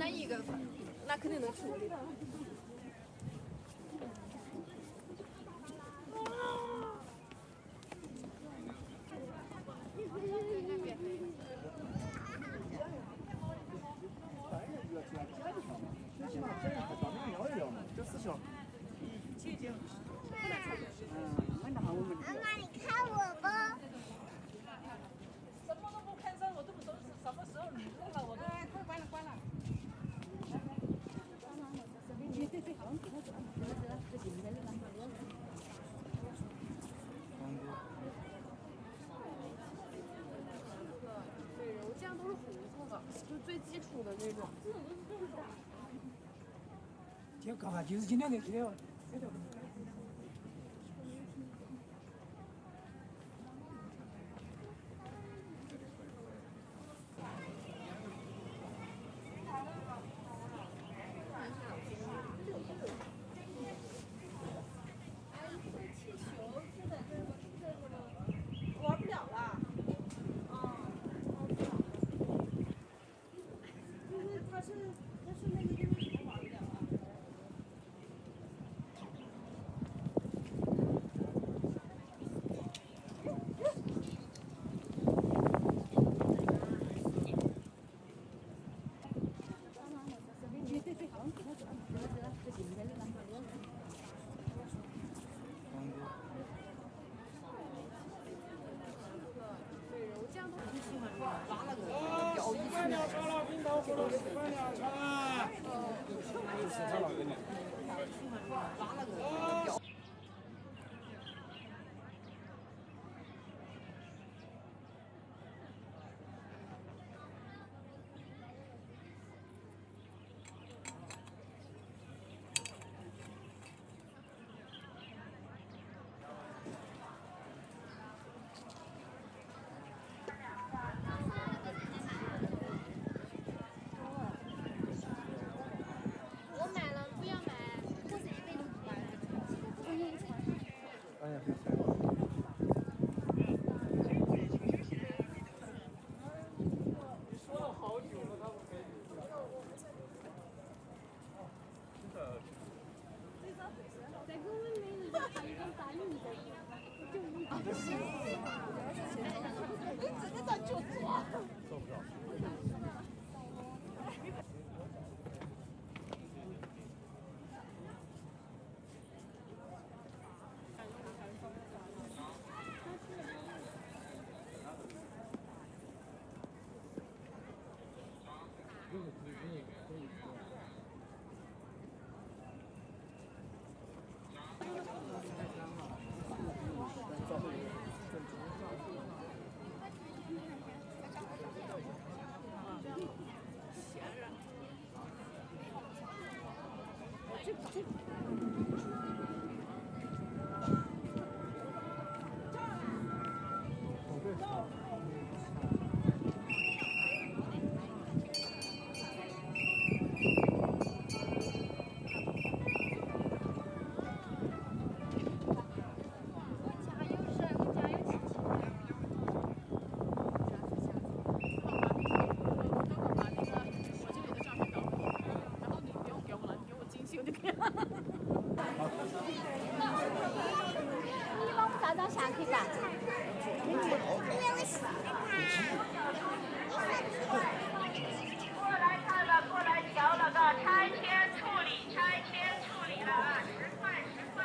那一个，那肯定能处理。妈妈，你看我吧。什么都不吭声，我都不懂是什么时候你弄了，我都快关了关了。对，柔酱都是红色的，就最基础的那种。这刚好就是今天的这个。玩不了了。就是他是那个因为什么玩不了啊？对，柔酱都很喜欢挖那个10块2串了，冰豆腐了10块2串。10串了给你。挖那个。我买了，不要买，或者1杯都不买。哎呀，别塞了。你说了好久了，他不给你。真的。再给我们每人还一个3米的，就1个。这个咋就做？做不着。你帮我照张相可以吧？因为我喜欢过来看了，过来瞧了个拆迁处理，拆迁处理了啊，10块10块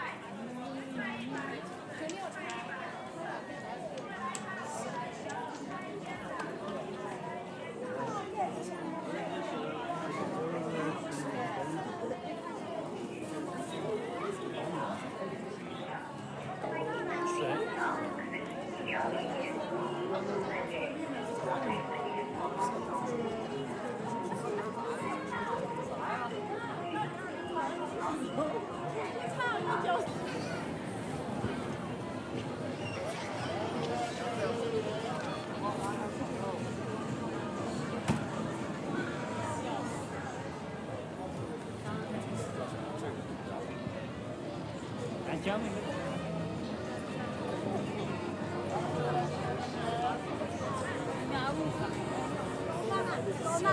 ，10块1块。俺讲那个。多嘛？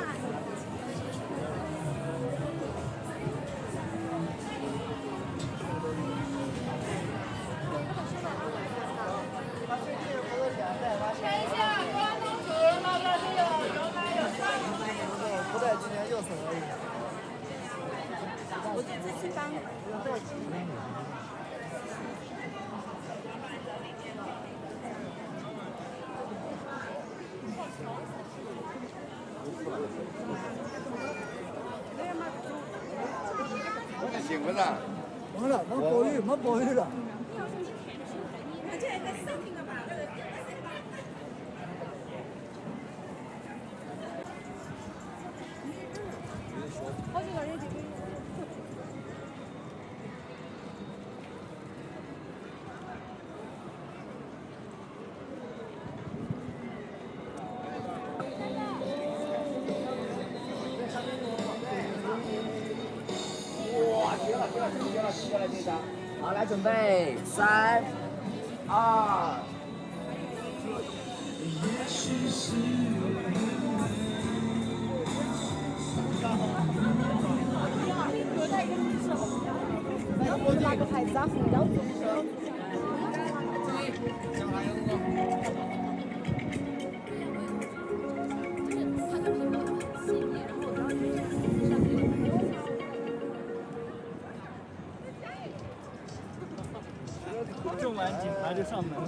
行不是？完了，没保育，没保育了。好几个人这边。哇，绝了，绝了，绝了，过来这张。好，来准备，3、2。要不拿个牌子啊，红标注册。种完警察就上门了。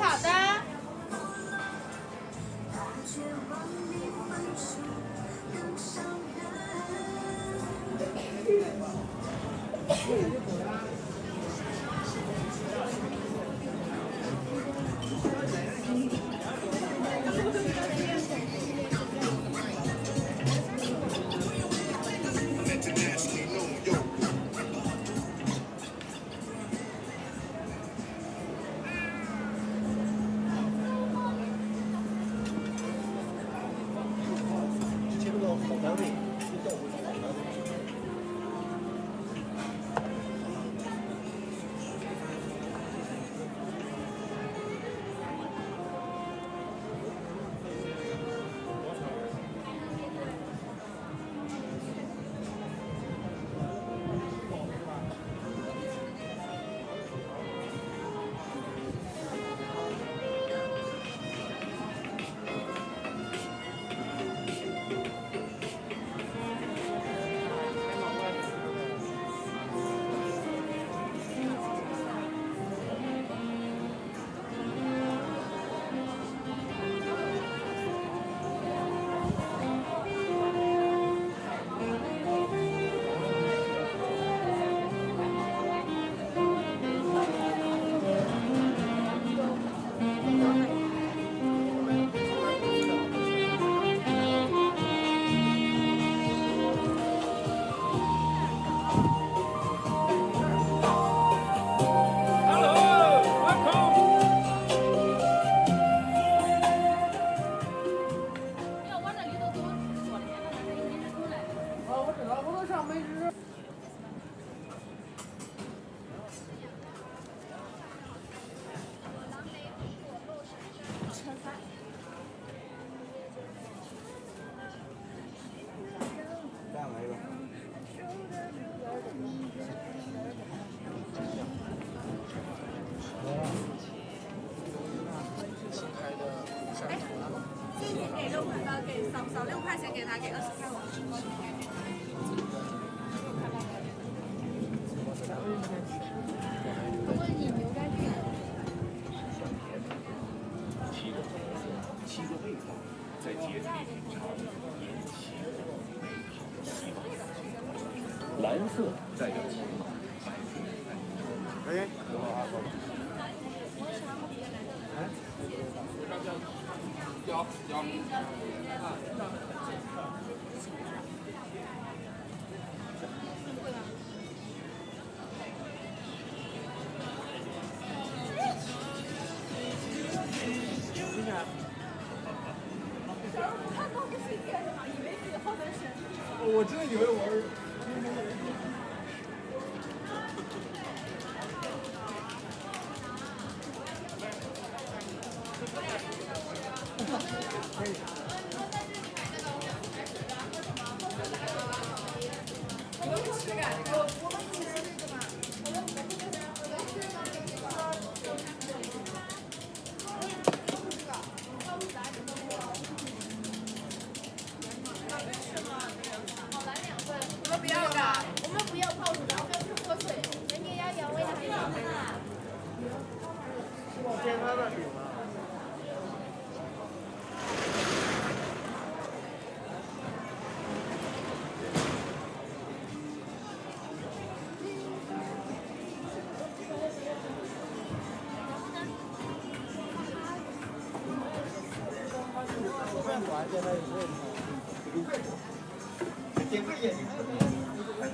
好的。少6块钱给他，给20块我。他问你牛肝菌。7个味道，在节日里品尝，引起美好的希望。蓝色代表希望，白色代表我真的以为我是。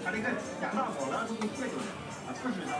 他那个养大好了，就会戒酒啊，确实的。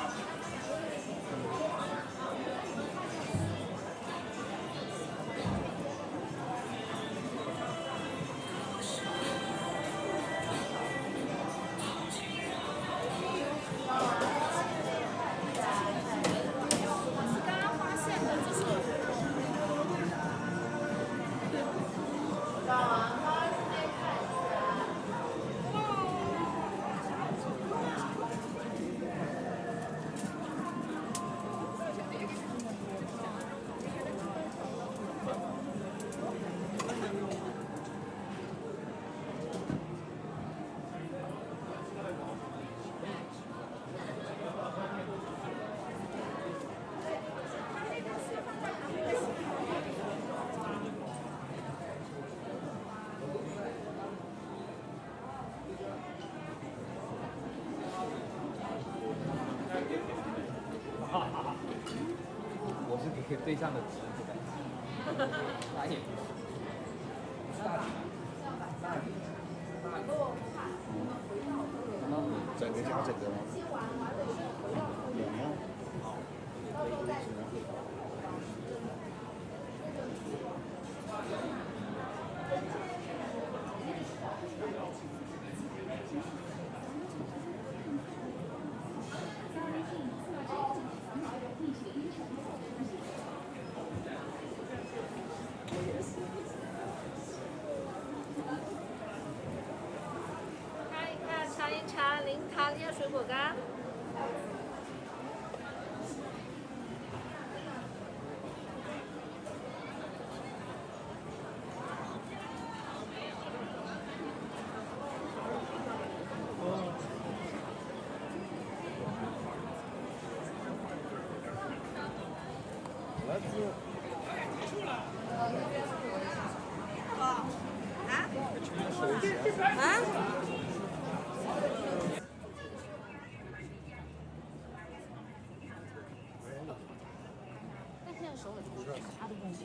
给对象的侄子呗。大爷。这个加这个吗？两样。看一看，尝一尝零糖椰水果干。但现在熟了就是啥都不行。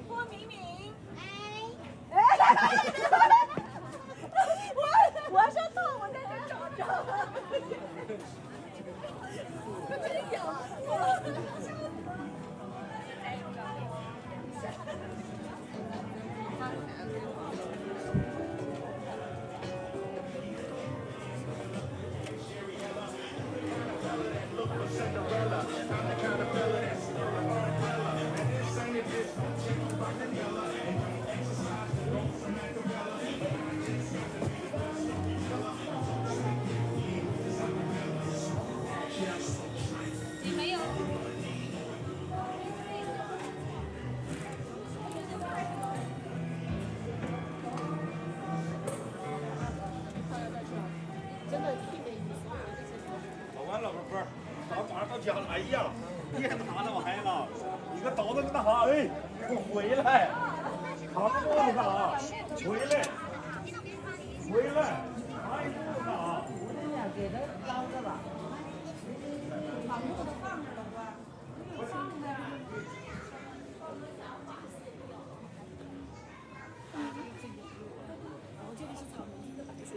郭明明，我要上套，我在这找着。真有。你没有。真的媲美你所有的这些说。老完了，不是，马上到家了，哎呀，别拿那玩意了，你个倒腾那啥，哎，给我回来，扛着肚子干啥？回来，回来，拿一肚子干啥？给他捞着吧。然后这个是草莓的白水。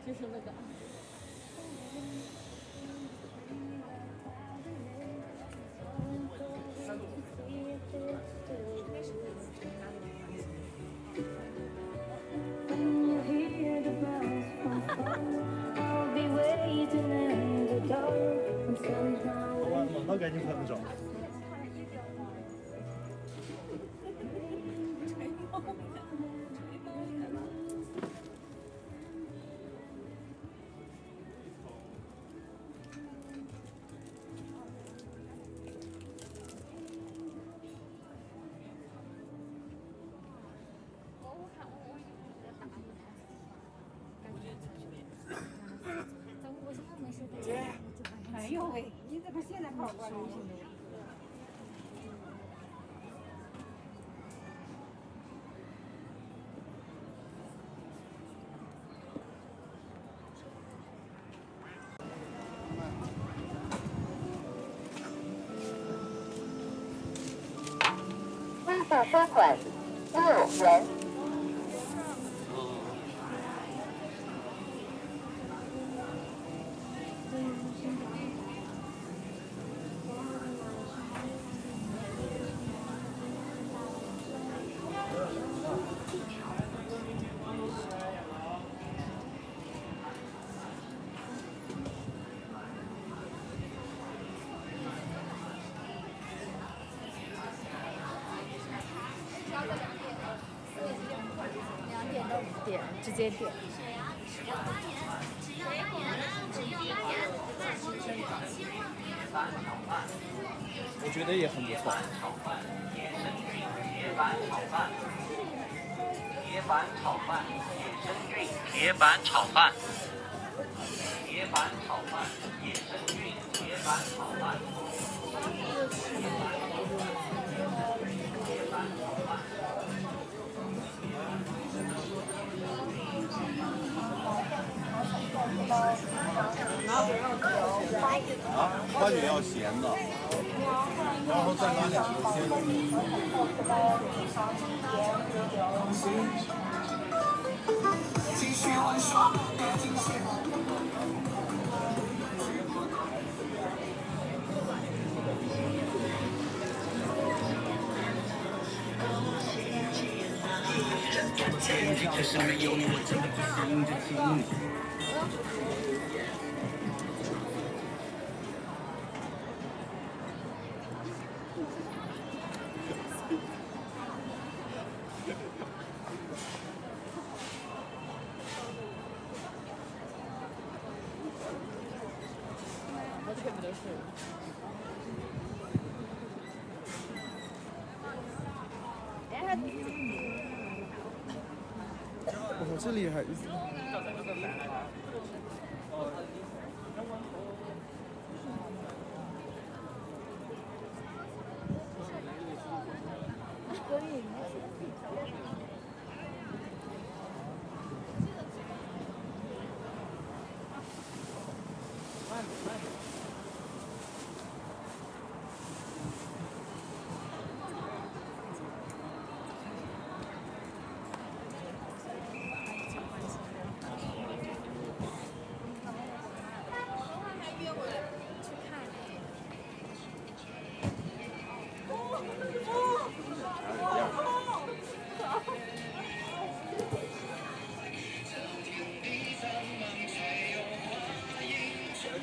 就是那个。我那赶紧喷着。哎呦喂，你这不现在跑过来？微信收款6元。2点到5点直接点。我觉得也很不错。铁板炒饭，铁板炒饭，野生菌，铁板炒饭，铁板炒饭，野生菌，铁板炒饭，铁板要咸的，然后再拿点鲜肉。继续玩耍，别停歇。可是没有你，我真的不行这情。哦，这里还。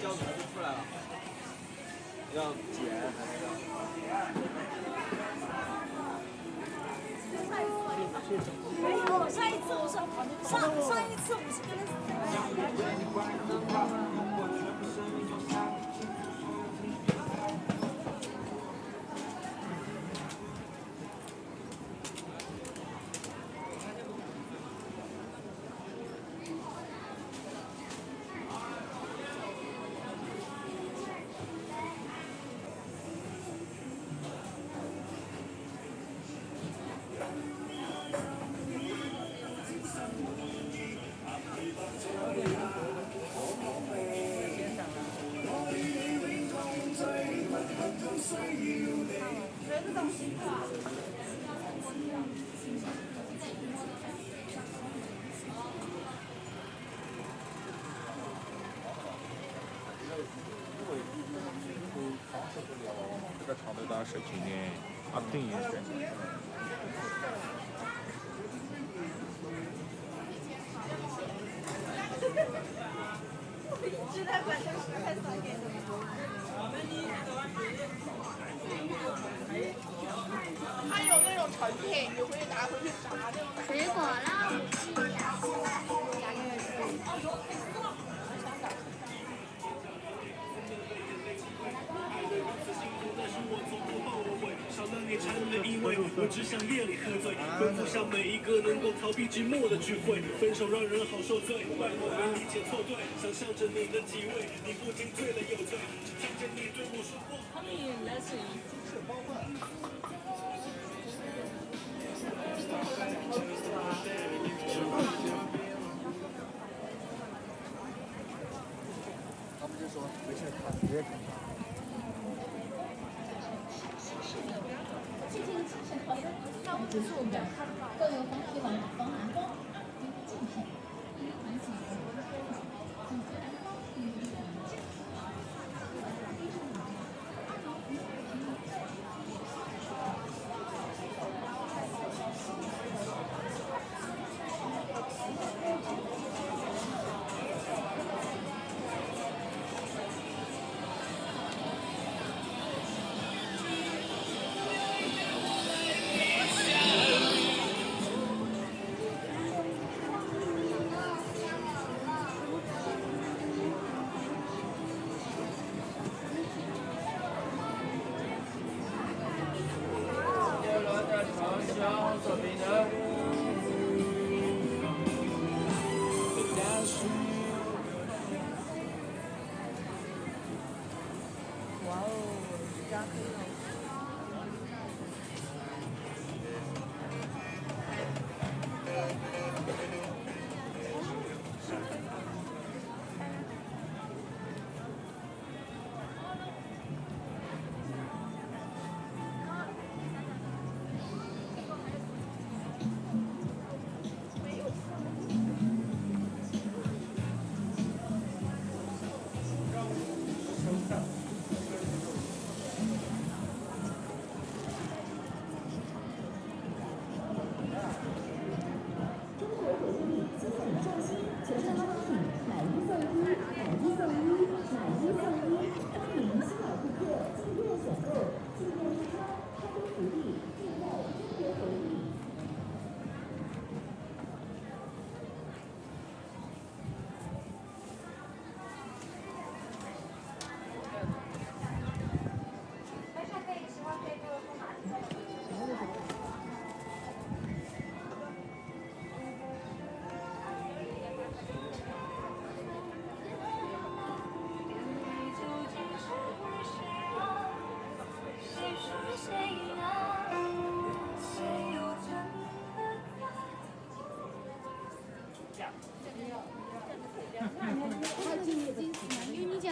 胶水就出来了，要剪还是要？没有，上一次我是上一次我是跟他。这个长的大水晶呢，啊，对也是。现在反正是太少给的。它有那种成品，你可以拿回去炸那种。水果啦。因为我只想夜里喝醉，吩咐下每一个能够逃避寂寞的聚会。分手让人好受罪，拜托别理解错对。想象着你的体味，你不仅醉了又醉，只听见你对我说话。他们也来自于精致包饭。他们就说没事，看直接看他。只是我们看到更有方式往防南光镜片，一环形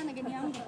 下那个两个。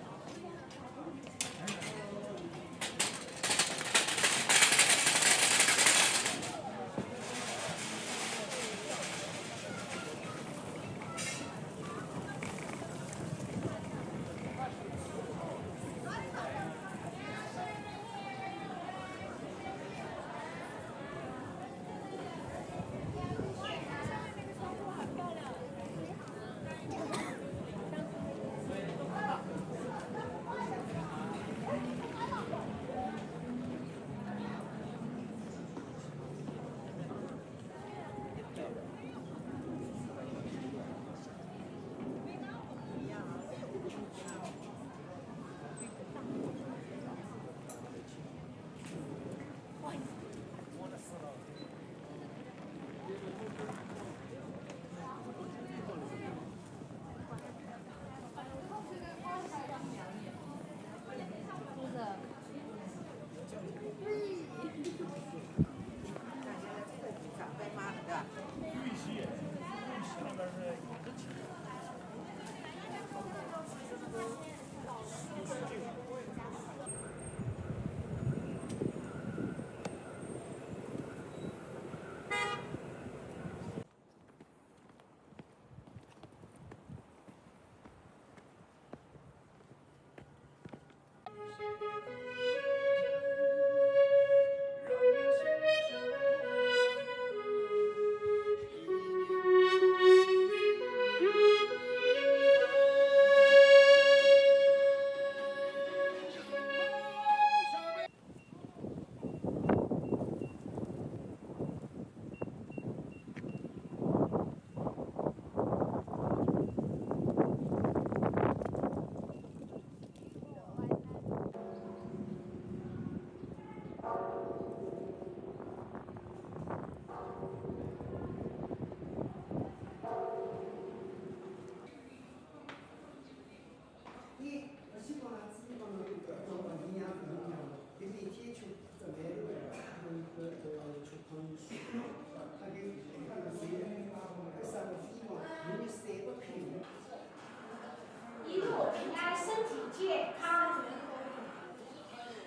一路平安，身体健康，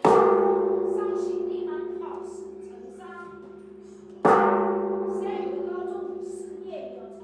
上行临门考试成章，三有高中，事业有成。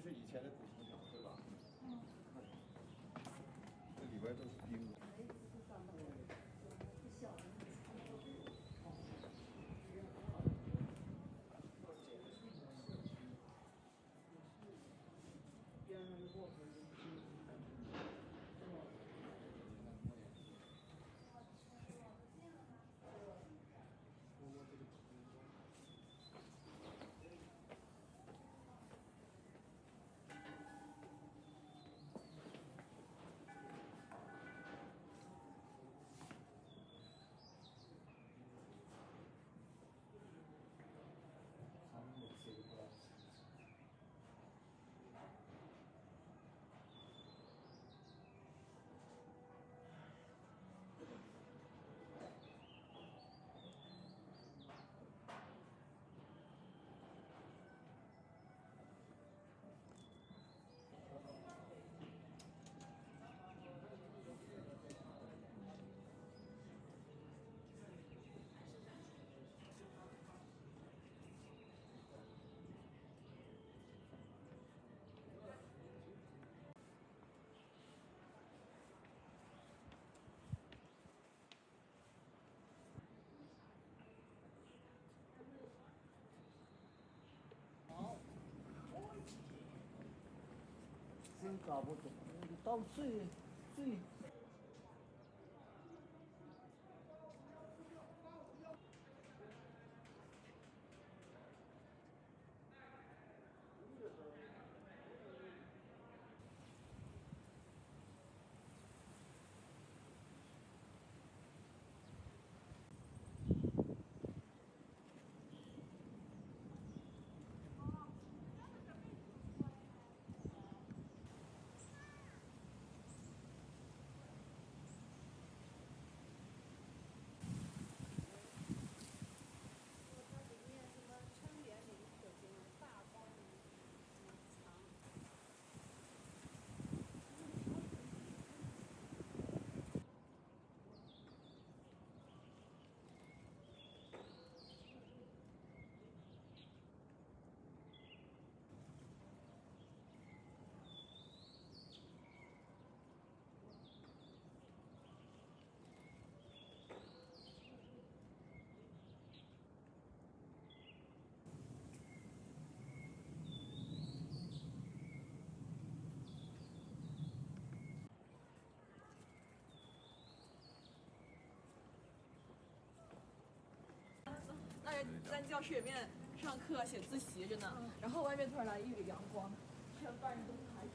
是以前的古城墙，对吧？嗯。这里边都是冰的。真搞不懂，到最。在教室里面上课写自习着呢，然后外面突然来一缕阳光，全班人都抬起。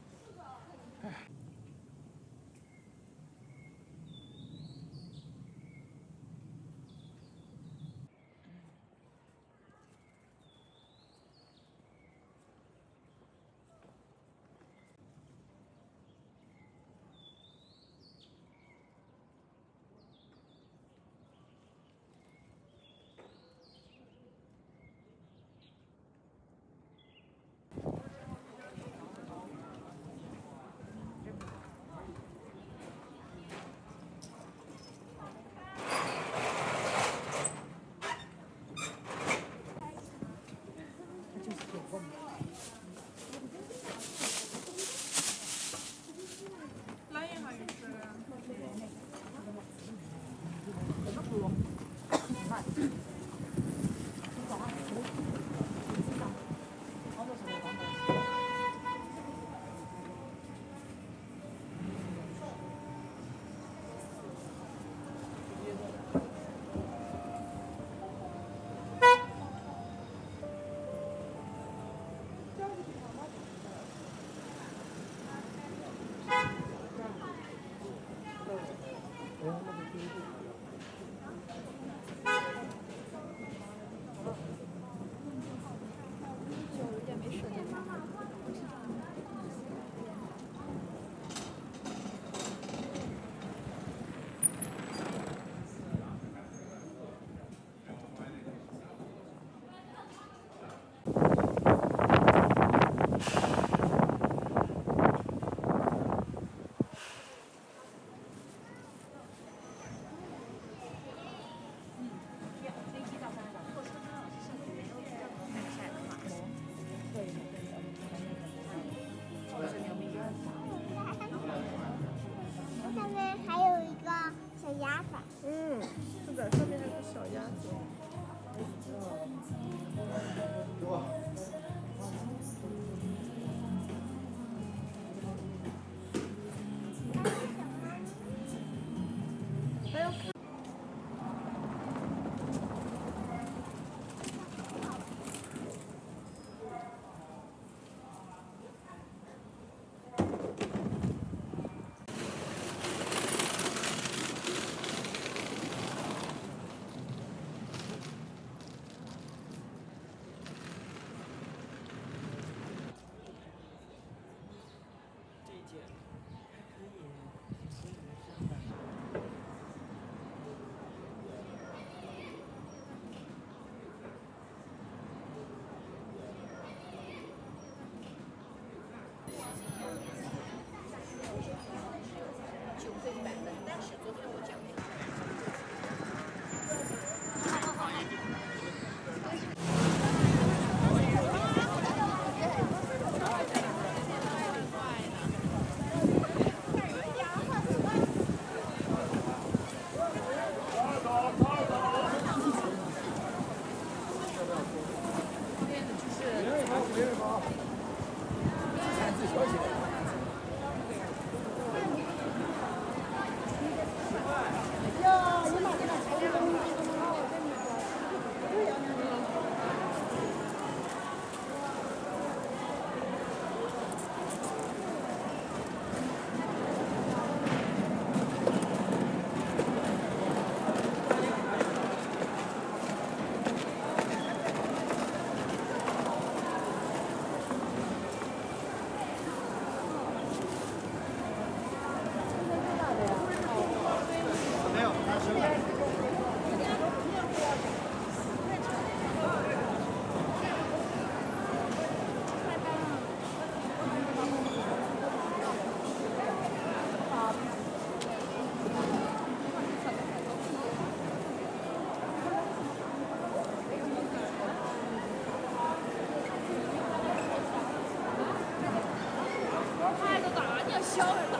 敲着打。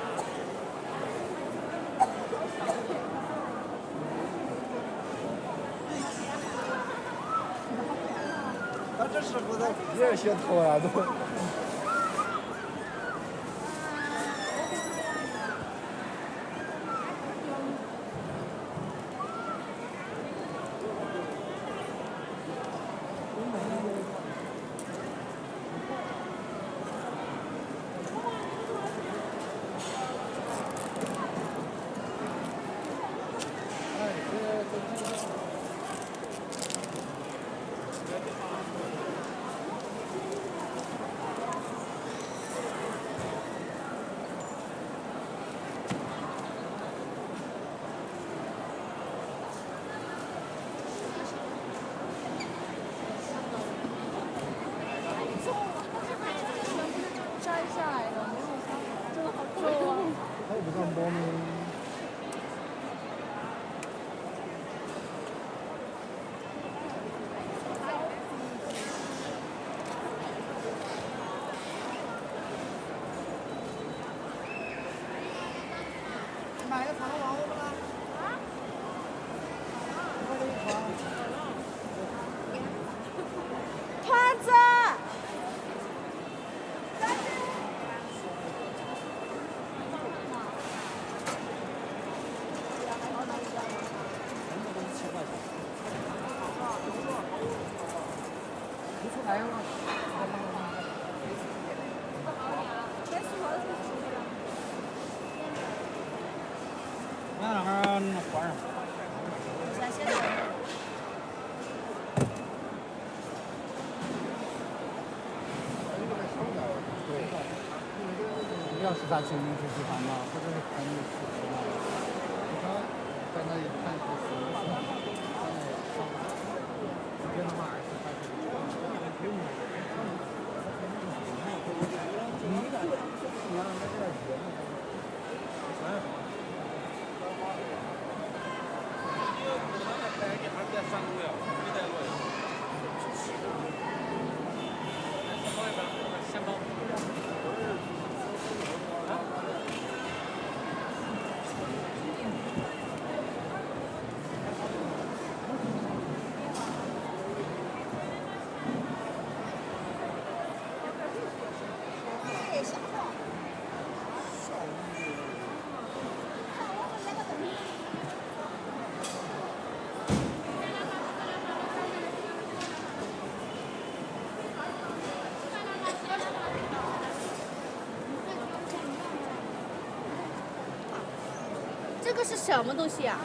他这师傅在热血头啊都。摘下来的，没有发，真的好皱啊！还有不上包吗？买个长王八吗？团子。那哪儿还上？对，一定要是咱经历这地方嘛，或者是看你视频嘛，在那里看一些书，这边的话是还是你感觉你让人家在学呢？这个是什么东西啊？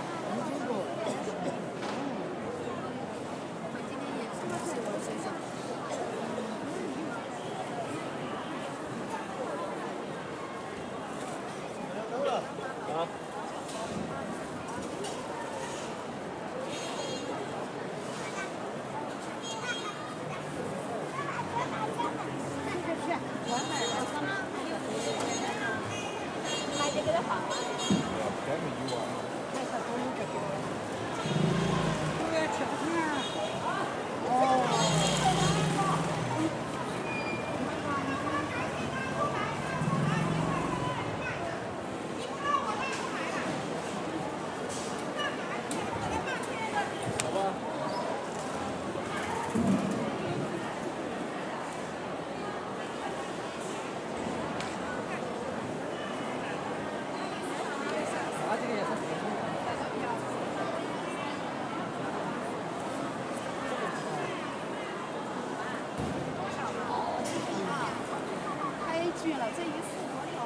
太绝了，这一次多少？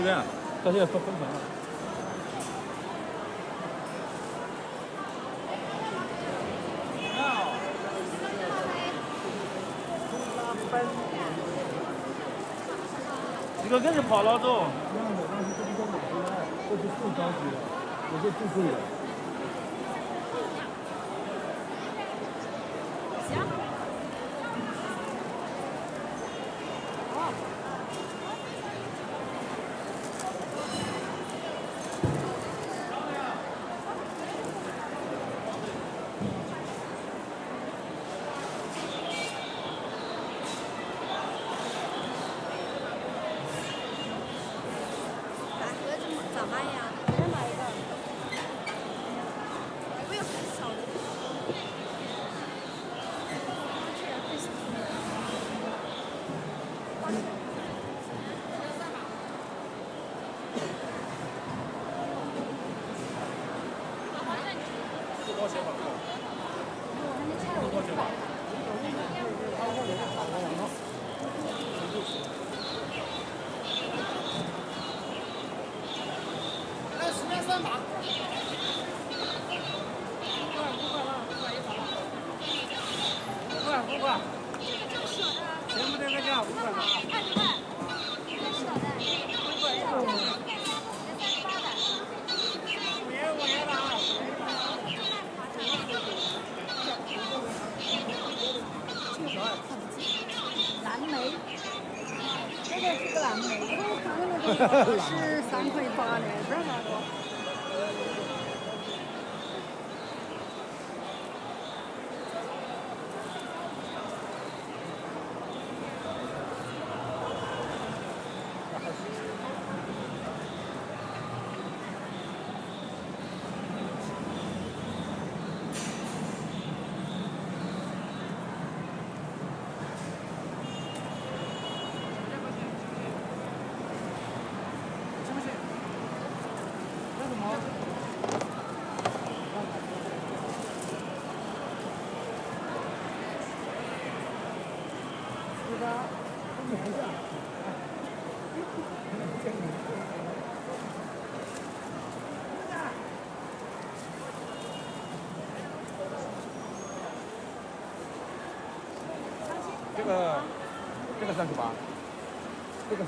这边，到现在分成了。一个跟着跑了走。这是最高级的，也是最贵的。咋卖呀？别人买一个，买个有很小的。不多钱吧？不多钱吧？3把。5块。全部这个价5块吧。20块。这小的，5块。5元的啊。蓝莓，这个是个蓝莓，我看的那个13.8块的，这儿那个。这个38，这个42。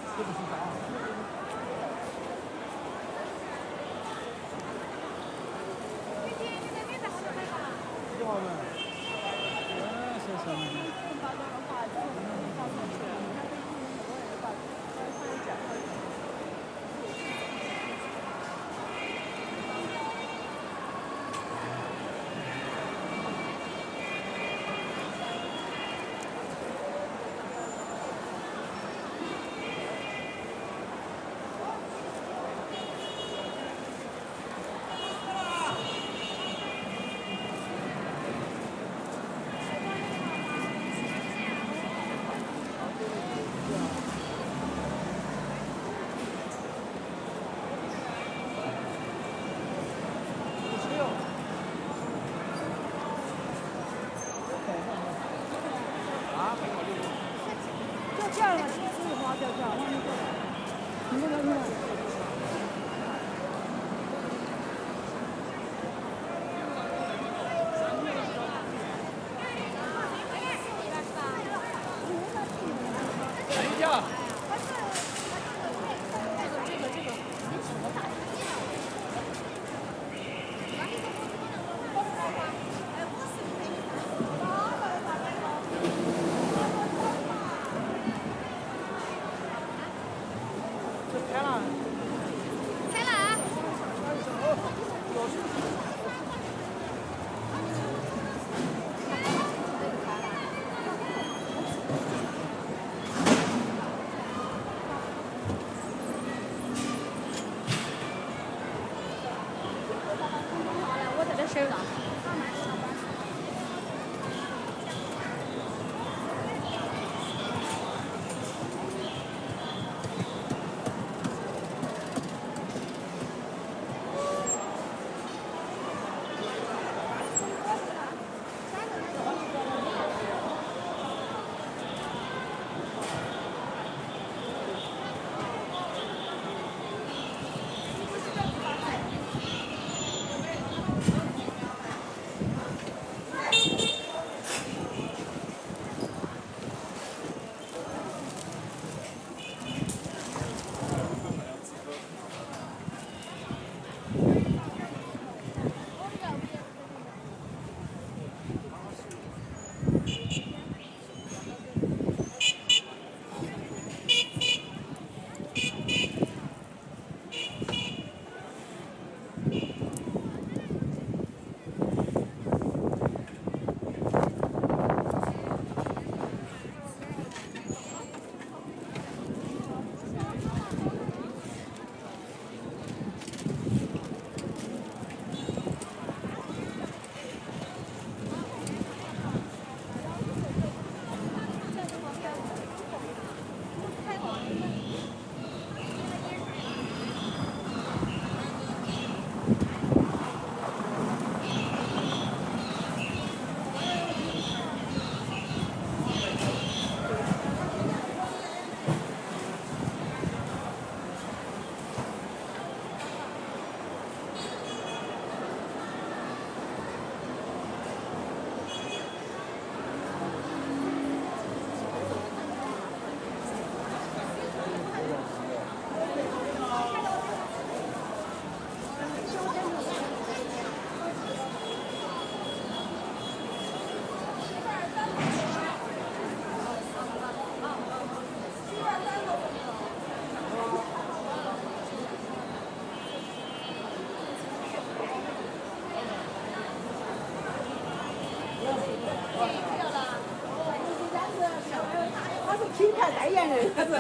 还代言人，他是。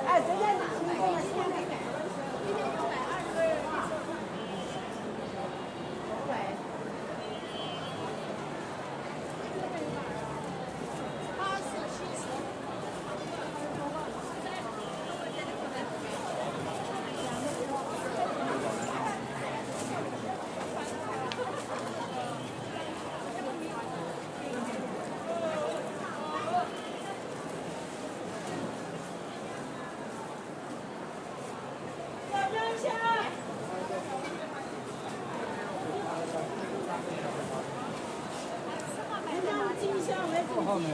哎，这边后面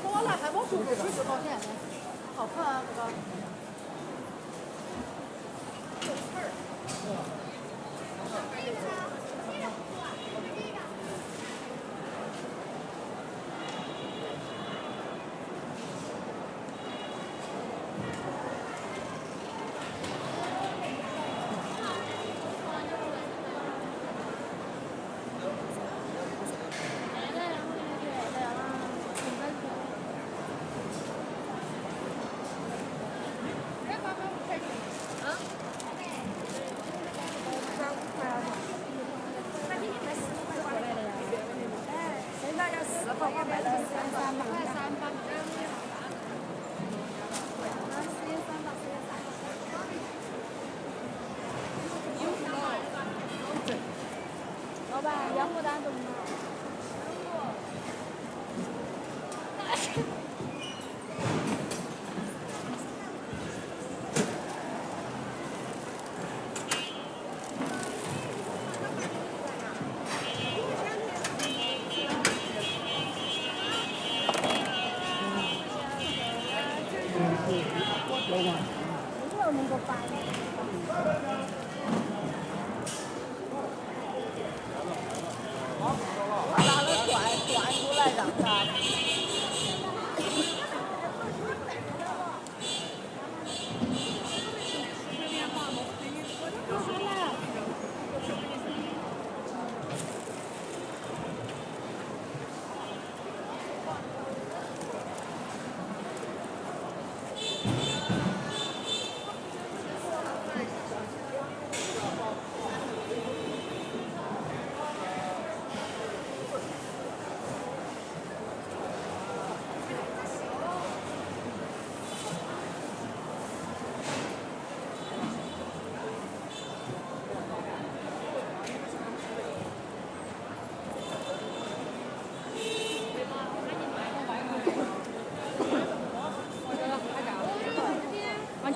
多了还没说过是多少钱呢？好看啊，这个。老板，要牡丹冻吗？老板。拿了转出来让他。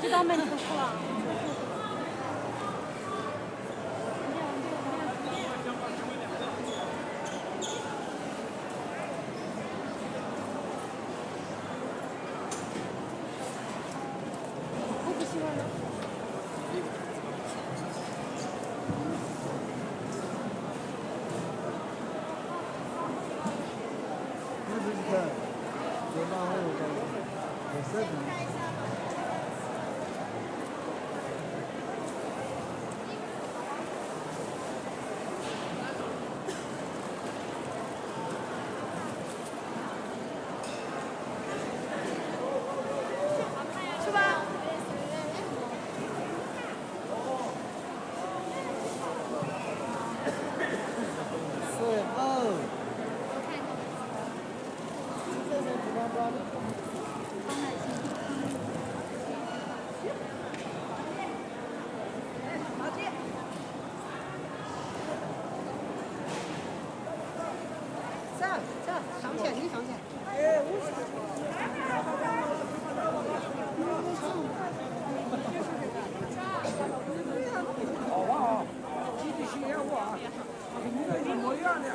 知道没？你都说了。我不喜欢了。那就是在就把我的设定。上前，你上前。好啊，继续学我啊，跟你的一模一样的。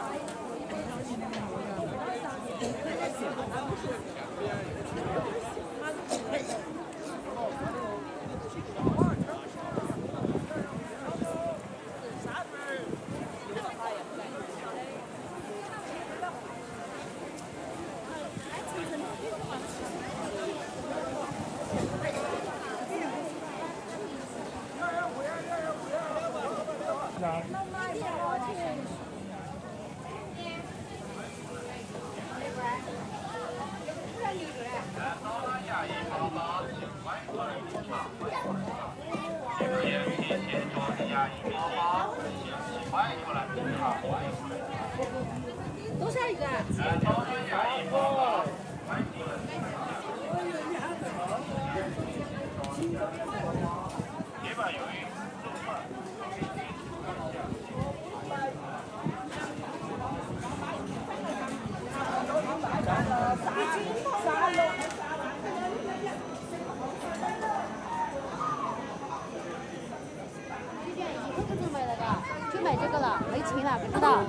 啥？多少一个？就买这个了，没钱了，不知道。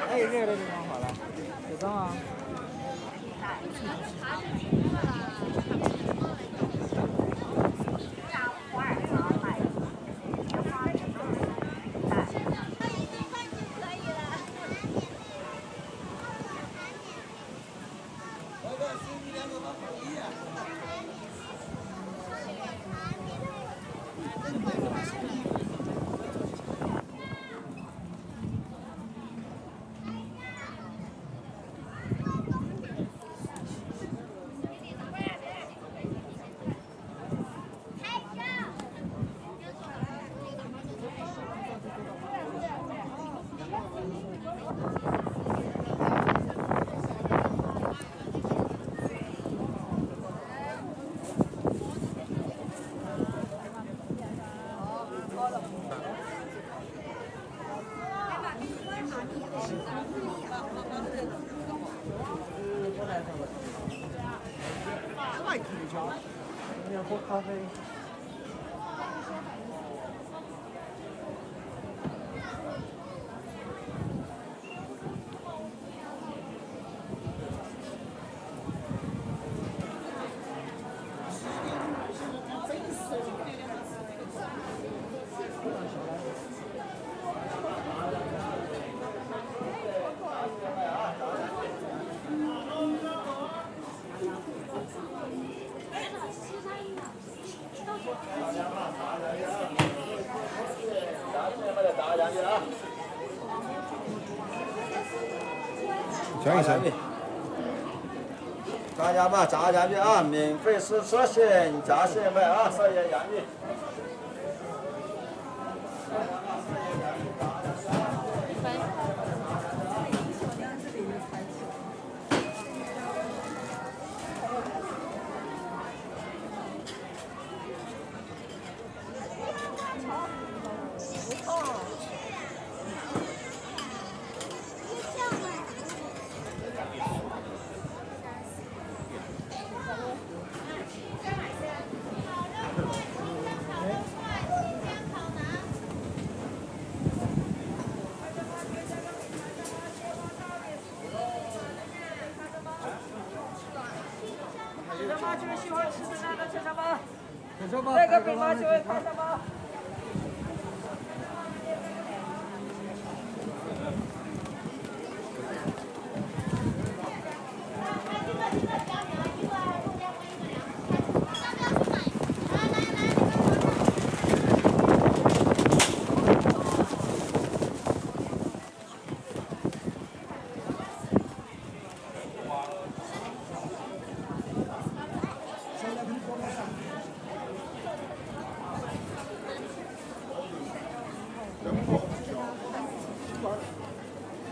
还有热的地方好了，有张啊。你要喝咖啡？讲一声。大家嘛，炸酱面啊，免费试车先加先卖啊，少爷洋芋。喜欢吃的拿到车上吧。那个北马就会看到吗？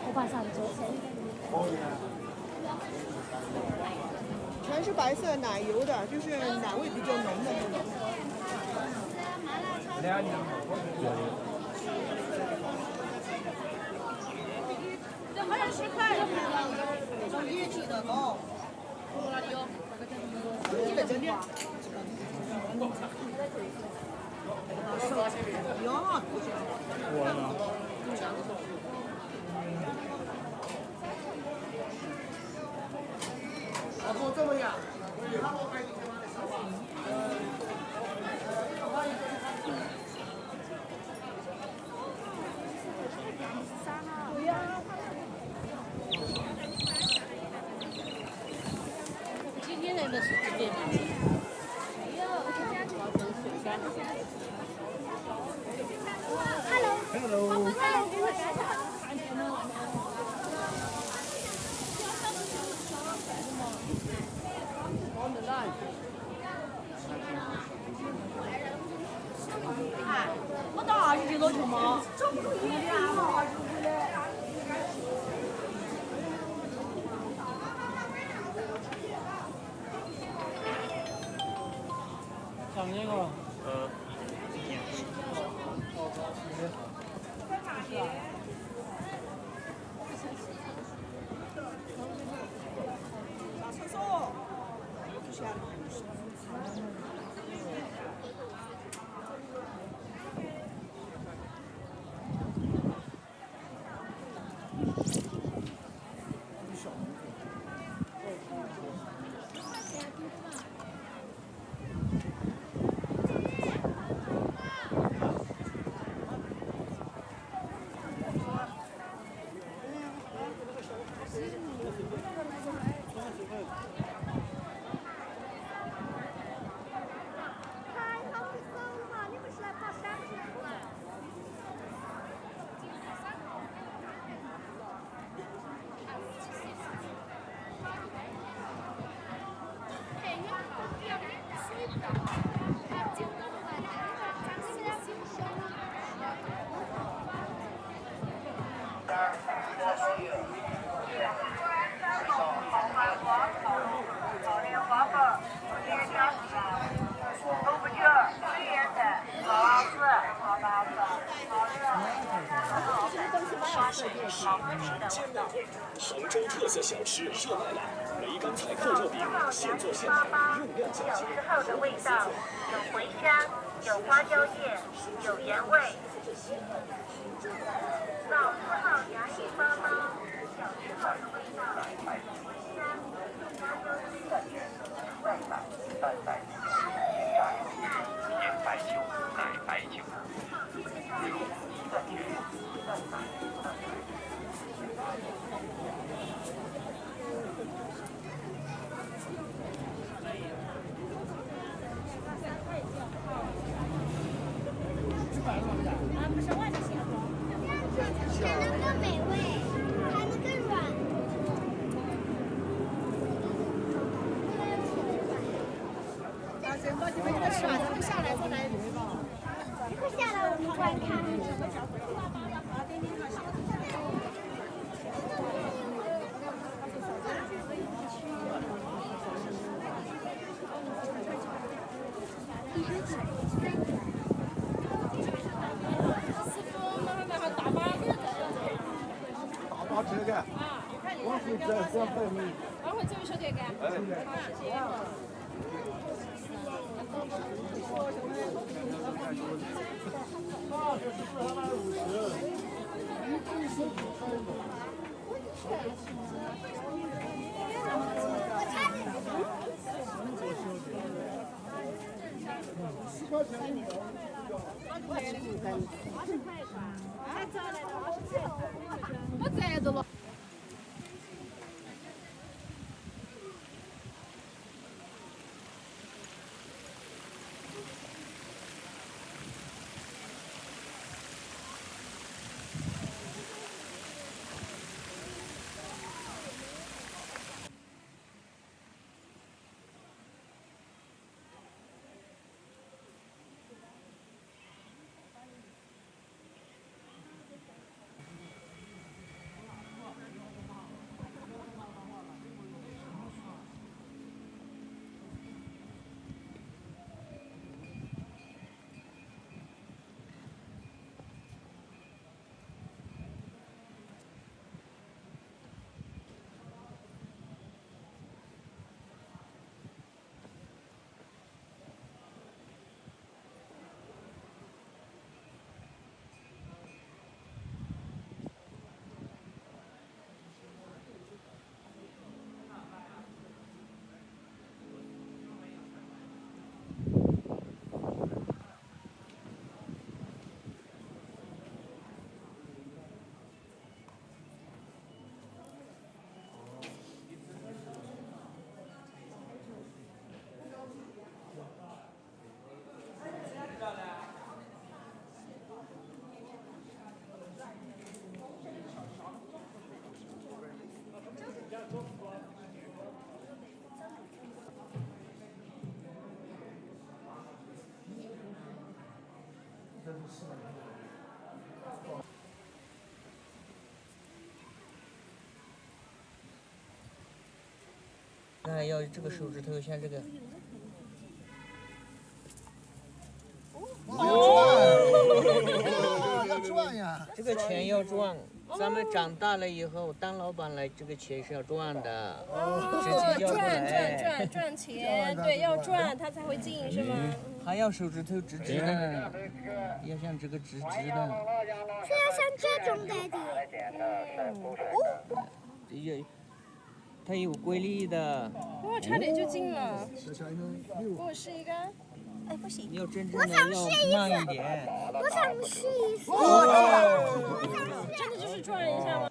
我把上桌先。全是白色奶油的，就是奶味比较浓的那种。这好像10块。从1级的哦。哪里有？这个真的。哟，我呢？不这么样。今天来的是这边吗？没有，我家去水山。啥子这种球吗？像那个。上厕所。杭州特色小吃热辣辣，梅干菜扣肉饼，现做现卖，用料较轻。之后的味道有茴香，有花椒叶，有盐味。老字号牙印包包，小时候的味道有茴香，有花椒叶，甜白酒，奶白酒。才能更美味，才能更软。真把你们给它吃完，咱们下来再来。一会下来我们观看。大把车干，我是这回没。待会儿走一小点干。我在着了。这是那要这个手指头像这个。哦，要转呀！这个钱要赚，咱们长大了以后当老板了，这个钱是要赚的，直接要过来。赚钱，对，要赚它才会进，是吗？还要手指头直直的，要像这个直直的。是要像这种的。它有规律的。哇，差点就进了。给我试一个。哎，不行。要真正的要慢一点。我想试一试。真的就是转一下吗？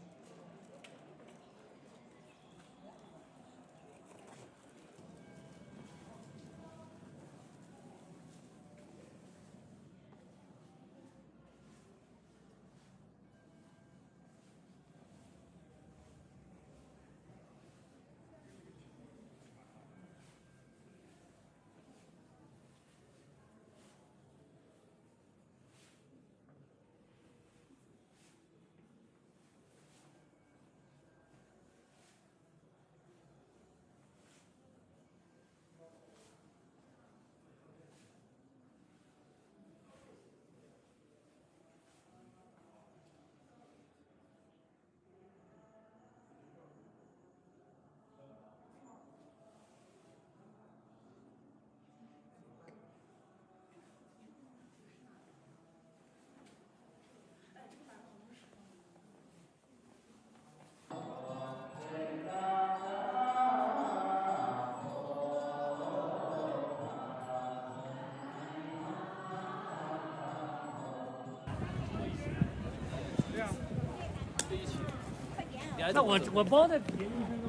那我包在别人身上。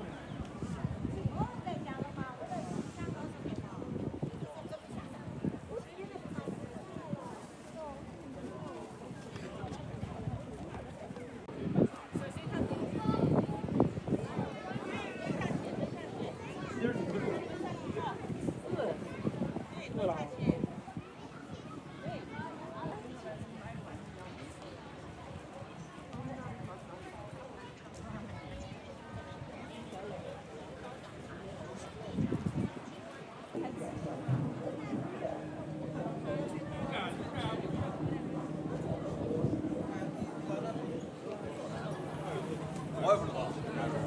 我也不知道，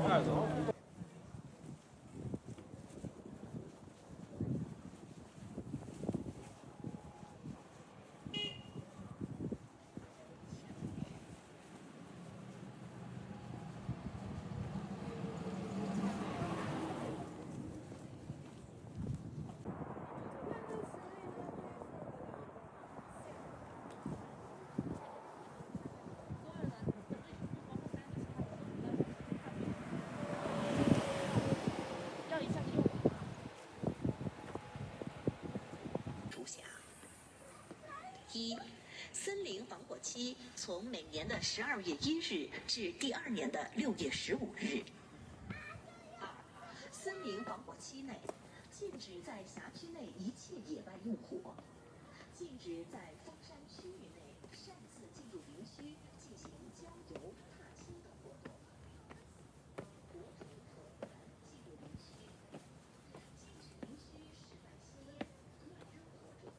我也知道。一，森林防火期从每年的12月1日至第2年的6月15日。二，森林防火期内，禁止在辖区内一切野外用火，禁止在封山区域内擅自进入林区进行浇油、踏青等活动。火种可燃进入林区，禁止林区室外吸烟、乱扔火种。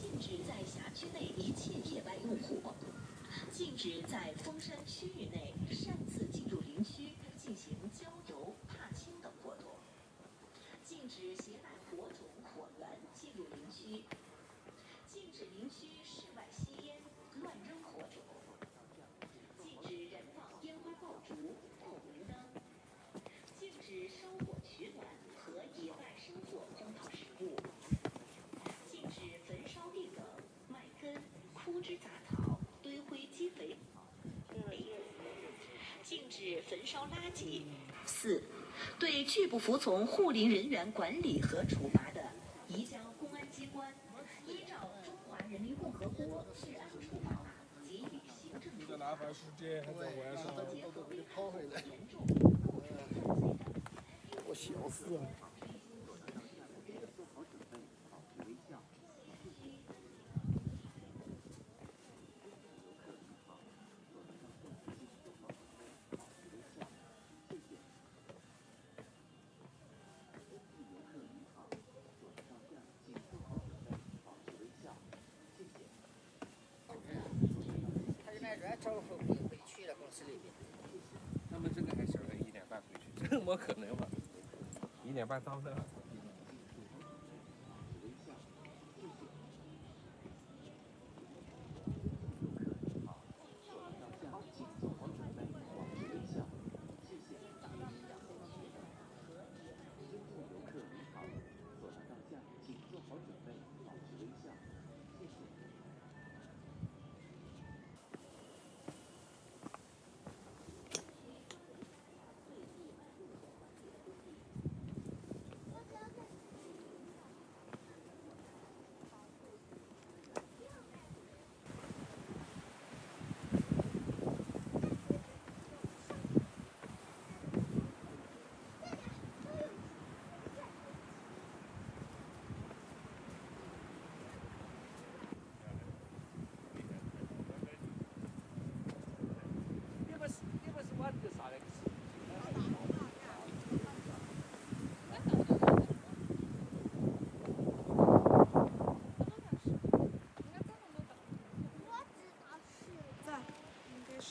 禁止在辖区内一切野外用火，禁止在封山区域内擅自进入林区进行浇油、踏青等活动，禁止携带火种、火源进入林区，禁止林区室外吸烟、乱扔火种，禁止燃放烟花爆竹、孔明灯，禁止烧垃圾。4. 对拒不服从护林人员管理和处罚的，移交公安机关依照《中华人民共和国治安处罚法》给予行政处罚。我笑死了。找回去了，公司里面。他们这个还想着1点半回去，这么可能吗？1点半到那。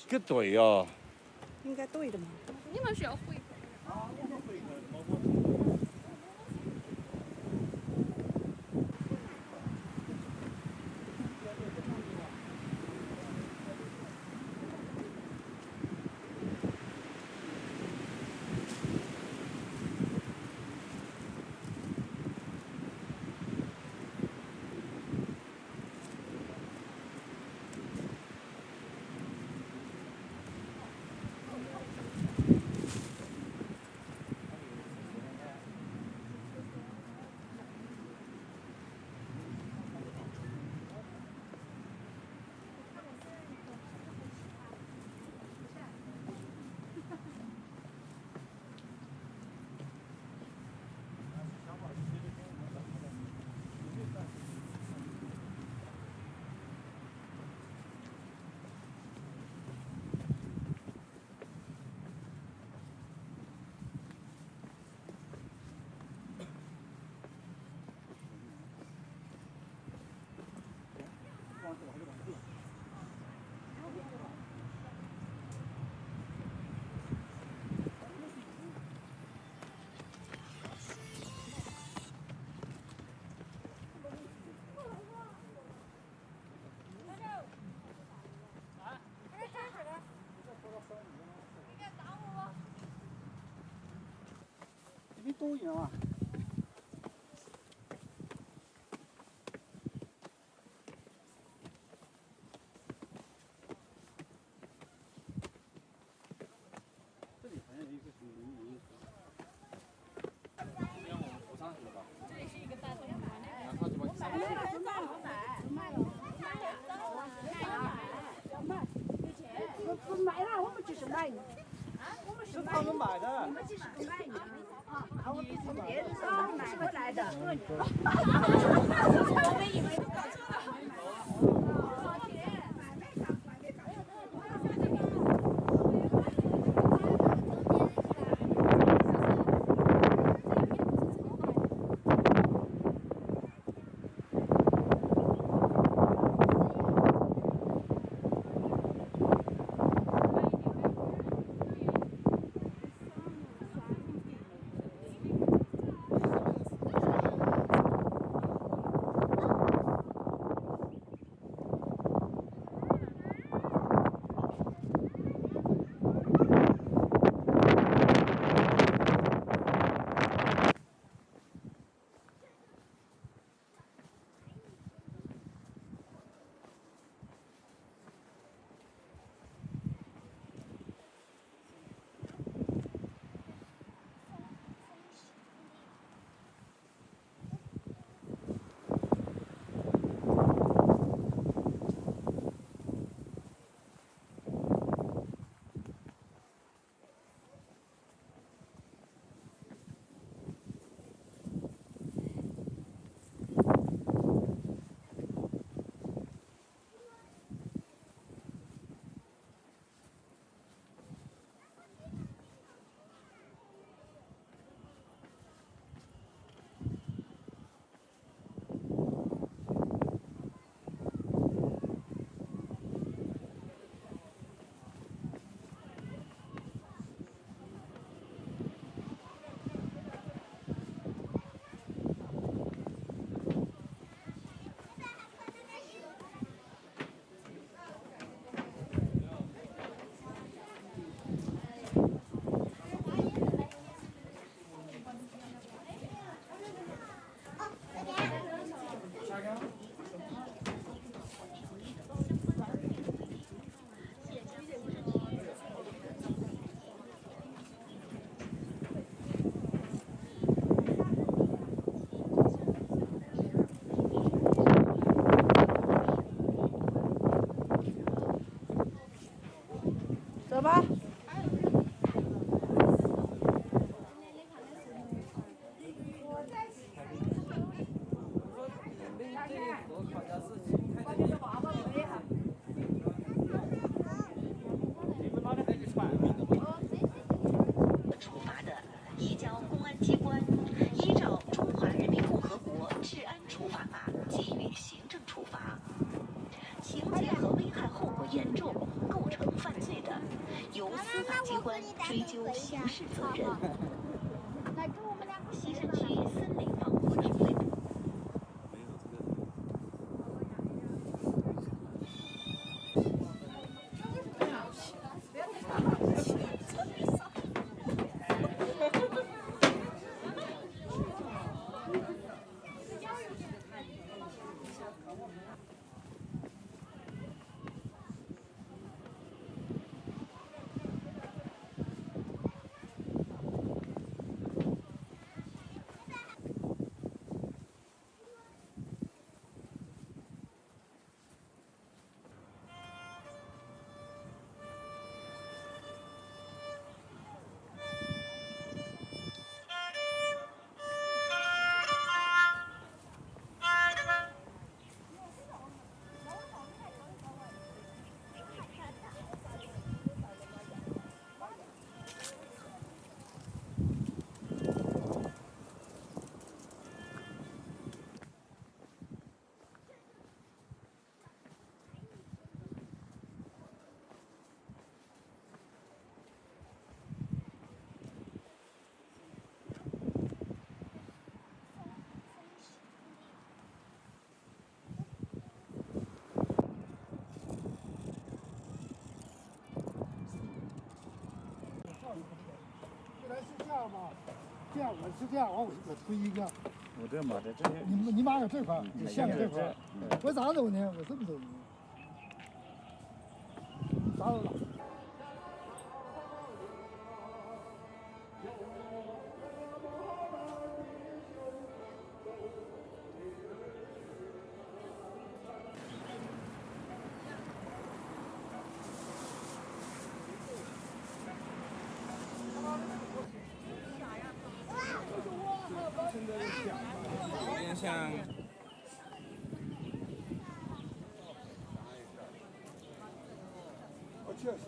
这对呀。应该对的嘛。你们需要回。你抖音啊？这里好像有一个什么名字。这样我们扶上去了吧？这里是一个大东南，然后就把你上去。不卖了，我们就是买。我们是他们卖的。你们只是买呢。啊，他们是别人买回来的。我们以为都搞错了。移交公安机关，依照《中华人民共和国治安处罚法》给予行政处罚。情节和危害后果严重，构成犯罪的，由司法机关追究刑事责任。西山区森林防护指挥部。原来是这样吧？这样我是这样，我推一个。我这码在这边。你码个这块，你线这块。我咋走呢？我这么走呢？咋走的？有点像。我确实。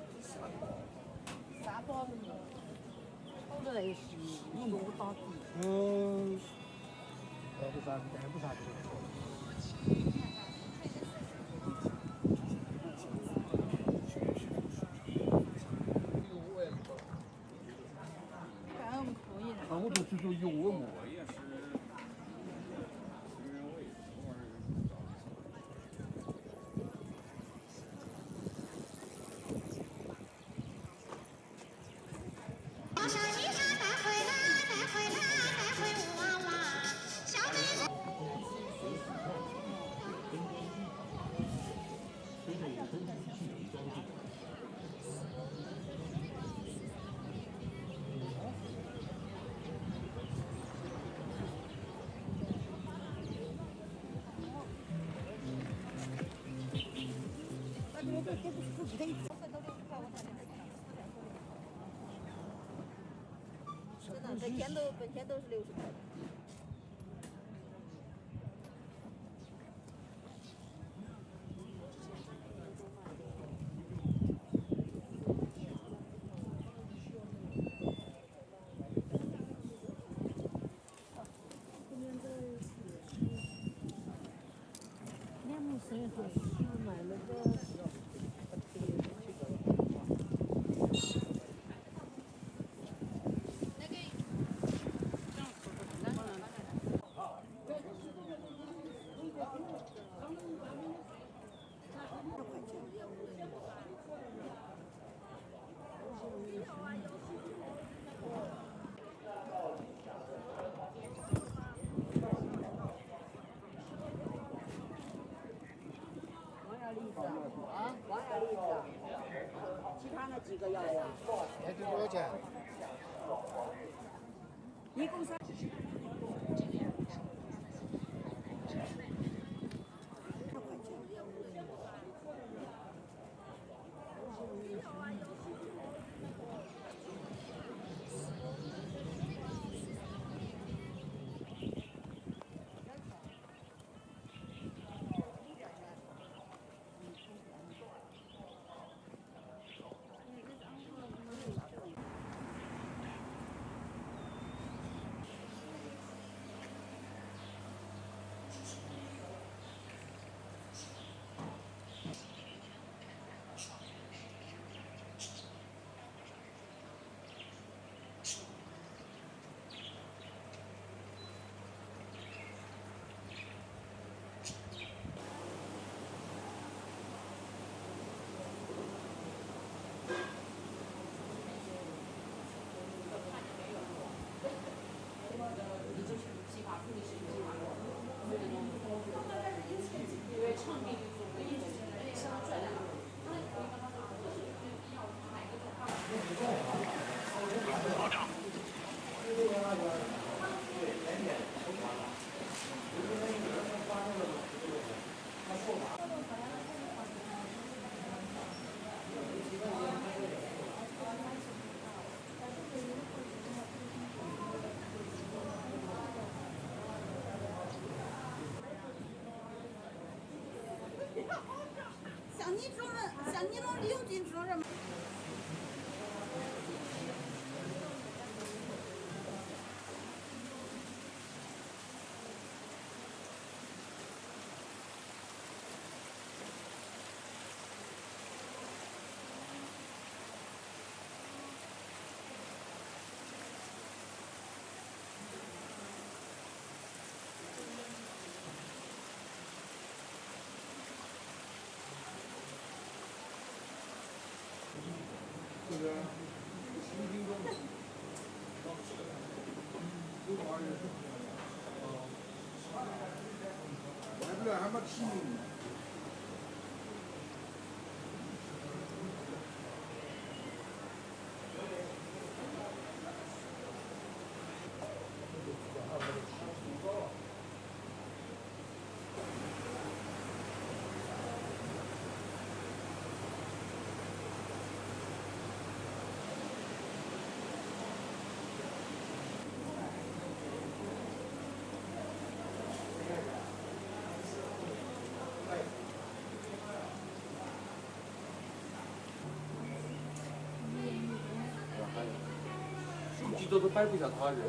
啥包子呢？包子来是用多大的？还不啥。我都是说有我嘛。真的，本田都是60块。买了个。啊，王雅栗子，其他那几个要呀？那就多少钱？一共3。像你们领进这种人。这个新兵中，有多少人？外边还没提名呢。手机都摆不下他人。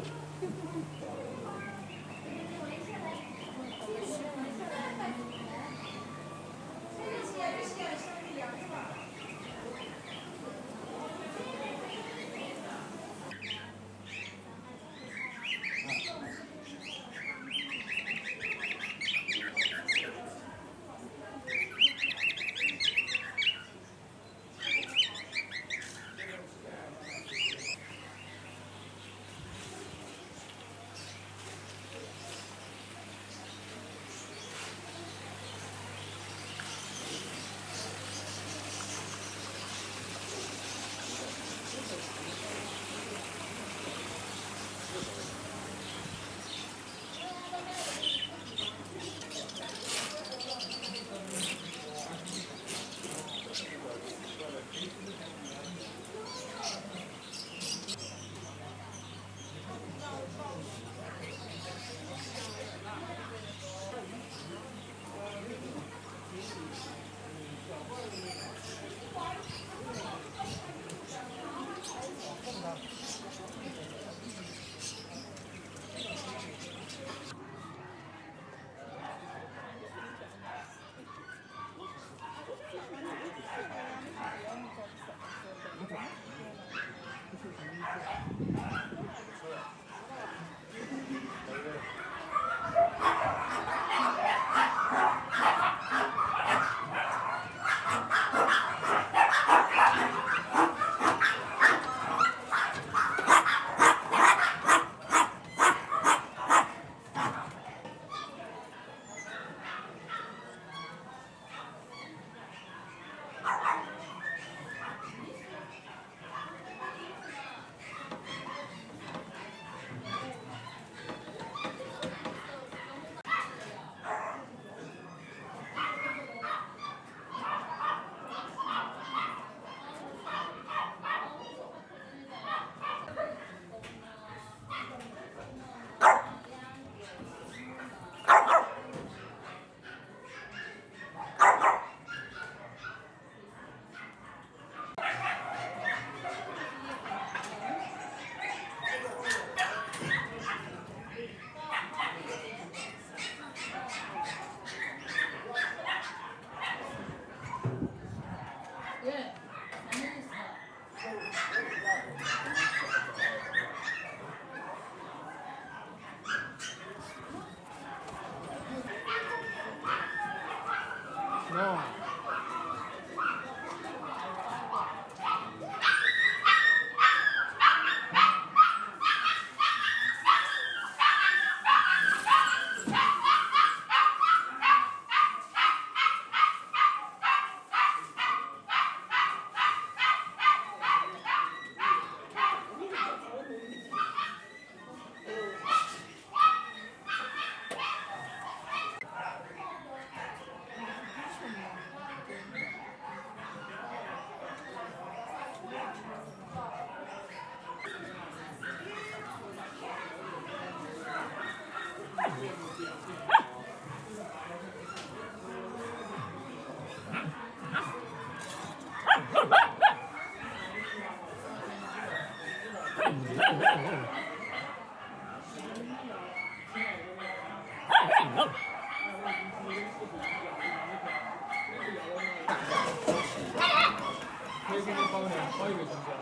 好一个中间。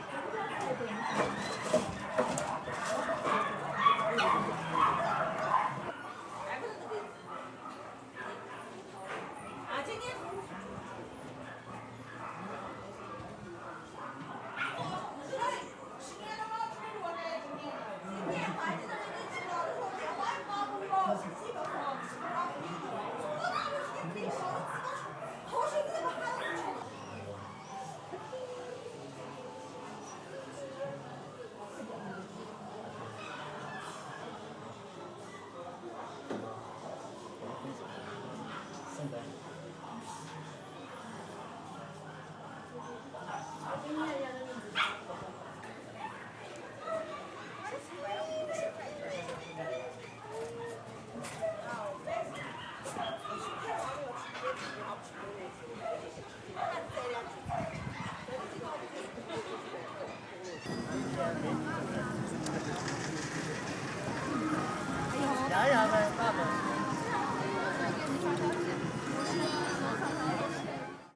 今年